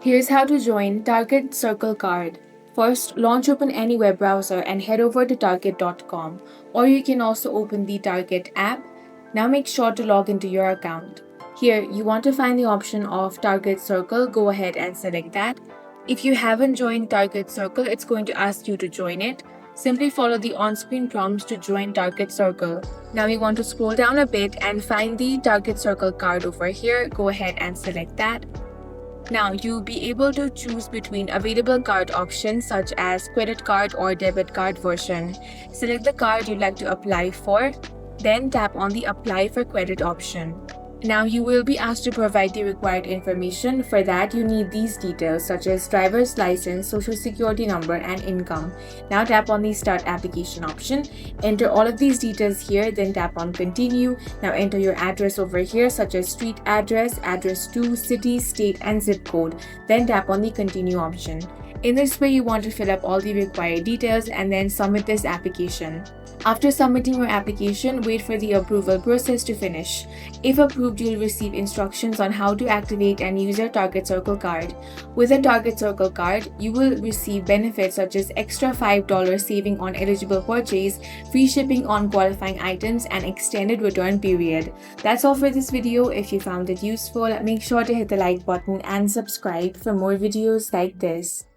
Here's how to join Target Circle Card. First, launch open any web browser and head over to target.com, or you can also open the Target app. Now make sure to log into your account. Here, you want to find the option of Target Circle. Go ahead and select that. If you haven't joined Target Circle, it's going to ask you to join it. Simply follow the on-screen prompts to join Target Circle. Now we want to scroll down a bit and find the Target Circle card over here. Go ahead and select that. Now, you'll be able to choose between available card options such as credit card or debit card version. Select the card you'd like to apply for, then tap on the Apply for Credit option. Now, you will be asked to provide the required information. For that, you need these details such as driver's license, social security number, and income. Now, tap on the Start Application option. Enter all of these details here, then tap on Continue. Now, enter your address over here such as street address, address to, city, state, and zip code. Then tap on the Continue option. In this way, you want to fill up all the required details and then submit this application. After submitting your application, wait for the approval process to finish. If approved, you'll receive instructions on how to activate and use your Target Circle card. With a Target Circle card, you will receive benefits such as extra $5 saving on eligible purchase, free shipping on qualifying items, and extended return period. That's all for this video. If you found it useful, make sure to hit the like button and subscribe for more videos like this.